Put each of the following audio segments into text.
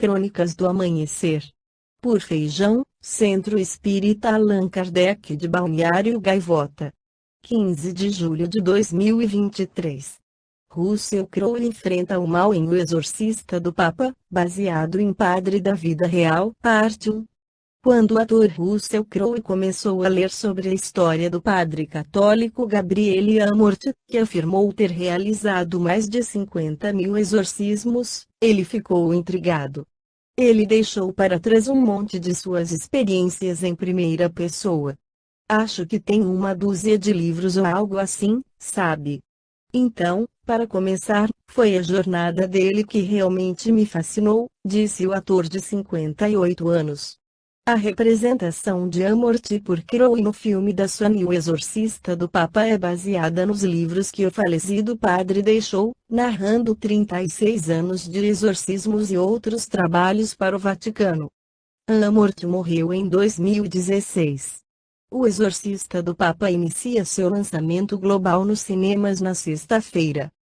Crônicas do Amanhecer. Por Feijão, Centro Espírita Allan Kardec de Balneário Gaivota. 15 de julho de 2023. Russell Crowe enfrenta o mal em O Exorcista do Papa, baseado em Padre da Vida Real, parte 1. Quando o ator Russell Crowe começou a ler sobre a história do padre católico Gabriele Amorth, que afirmou ter realizado mais de 50.000 exorcismos, ele ficou intrigado. Ele deixou para trás um monte de suas experiências em primeira pessoa. Acho que tem uma dúzia de livros ou algo assim, sabe? Então, para começar, foi a jornada dele que realmente me fascinou, disse o ator de 58 anos. A representação de Amorth por Crowe no filme da Sony O Exorcista do Papa é baseada nos livros que o falecido padre deixou, narrando 36 anos de exorcismos e outros trabalhos para o Vaticano. Amorth morreu em 2016. O Exorcista do Papa inicia seu lançamento global nos cinemas na sexta-feira.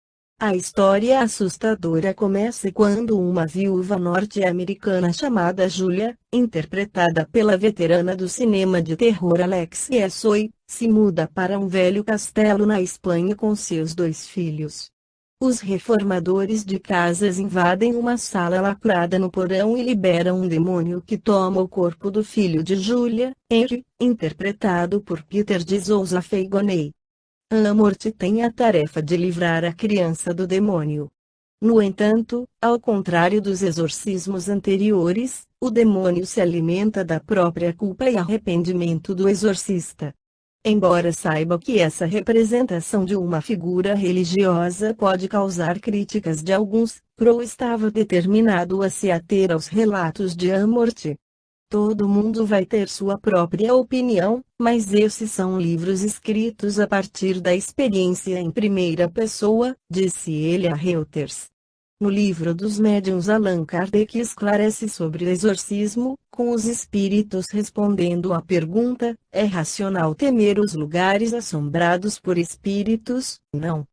A história assustadora começa quando uma viúva norte-americana chamada Julia, interpretada pela veterana do cinema de terror Alexia Soy, se muda para um velho castelo na Espanha com seus 2 filhos. Os reformadores de casas invadem uma sala lacrada no porão e liberam um demônio que toma o corpo do filho de Julia, Henry, interpretado por Peter de Souza Feigoney. Amorth tem a tarefa de livrar a criança do demônio. No entanto, ao contrário dos exorcismos anteriores, o demônio se alimenta da própria culpa e arrependimento do exorcista. Embora saiba que essa representação de uma figura religiosa pode causar críticas de alguns, Crowe estava determinado a se ater aos relatos de Amorth. Todo mundo vai ter sua própria opinião, mas esses são livros escritos a partir da experiência em primeira pessoa, disse ele a Reuters. No livro dos médiuns Allan Kardec esclarece sobre o exorcismo, com os espíritos respondendo à pergunta: é racional temer os lugares assombrados por espíritos? Não.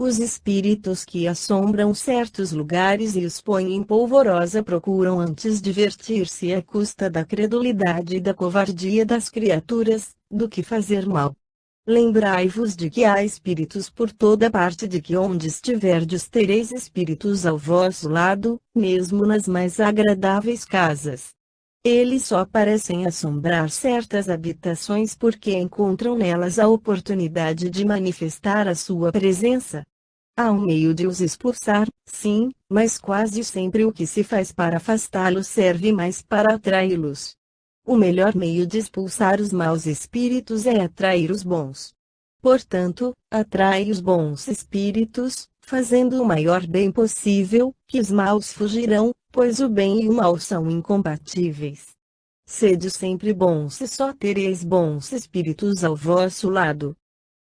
Os espíritos que assombram certos lugares e os põem em polvorosa procuram antes divertir-se à custa da credulidade e da covardia das criaturas, do que fazer mal. Lembrai-vos de que há espíritos por toda parte, de que onde estiverdes tereis espíritos ao vosso lado, mesmo nas mais agradáveis casas. Eles só parecem assombrar certas habitações porque encontram nelas a oportunidade de manifestar a sua presença. Há um meio de os expulsar, sim, mas quase sempre o que se faz para afastá-los serve mais para atraí-los. O melhor meio de expulsar os maus espíritos é atrair os bons. Portanto, atrai os bons espíritos, fazendo o maior bem possível, que os maus fugirão, pois o bem e o mal são incompatíveis. Sede sempre bons e só tereis bons espíritos ao vosso lado.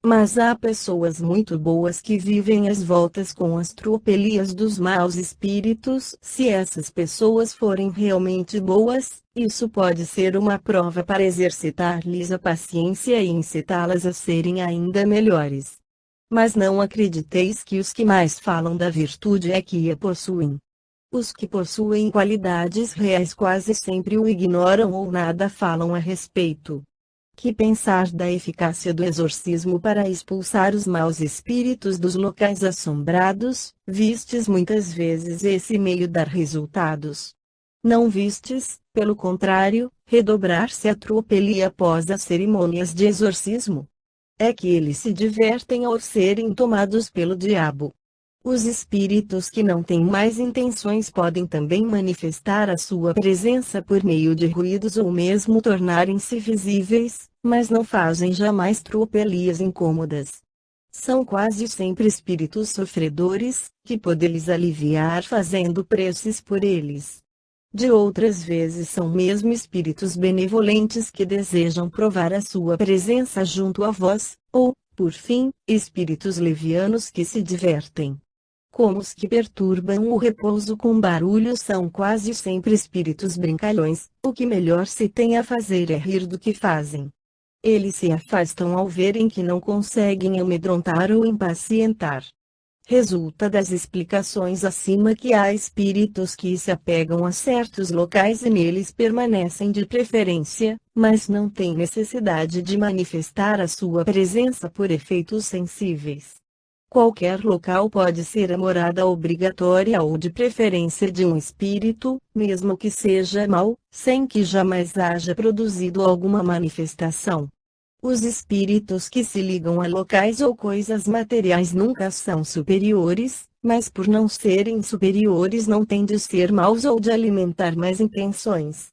Mas há pessoas muito boas que vivem às voltas com as tropelias dos maus espíritos. Se essas pessoas forem realmente boas, isso pode ser uma prova para exercitar-lhes a paciência e incitá-las a serem ainda melhores. Mas não acrediteis que os que mais falam da virtude é que a possuem. Os que possuem qualidades reais quase sempre o ignoram ou nada falam a respeito. Que pensar da eficácia do exorcismo para expulsar os maus espíritos dos locais assombrados? Vistes muitas vezes esse meio dar resultados. Não vistes, pelo contrário, redobrar-se a tropelia após as cerimônias de exorcismo? É que eles se divertem ao serem tomados pelo diabo. Os espíritos que não têm mais intenções podem também manifestar a sua presença por meio de ruídos ou mesmo tornarem-se visíveis, mas não fazem jamais tropelias incômodas. São quase sempre espíritos sofredores, que podeis aliviar fazendo preces por eles. De outras vezes são mesmo espíritos benevolentes que desejam provar a sua presença junto a vós, ou, por fim, espíritos levianos que se divertem. Como os que perturbam o repouso com barulho são quase sempre espíritos brincalhões, o que melhor se tem a fazer é rir do que fazem. Eles se afastam ao verem que não conseguem amedrontar ou impacientar. Resulta das explicações acima que há espíritos que se apegam a certos locais e neles permanecem de preferência, mas não têm necessidade de manifestar a sua presença por efeitos sensíveis. Qualquer local pode ser a morada obrigatória ou de preferência de um espírito, mesmo que seja mau, sem que jamais haja produzido alguma manifestação. Os espíritos que se ligam a locais ou coisas materiais nunca são superiores, mas por não serem superiores não têm de ser maus ou de alimentar más intenções.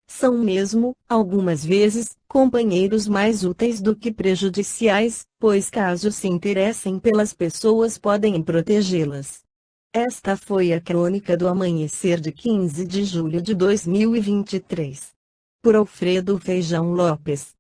São mesmo, algumas vezes, companheiros mais úteis do que prejudiciais, pois caso se interessem pelas pessoas podem protegê-las. Esta foi a crônica do amanhecer de 15 de julho de 2023. Por Alfredo Feijão Lopes.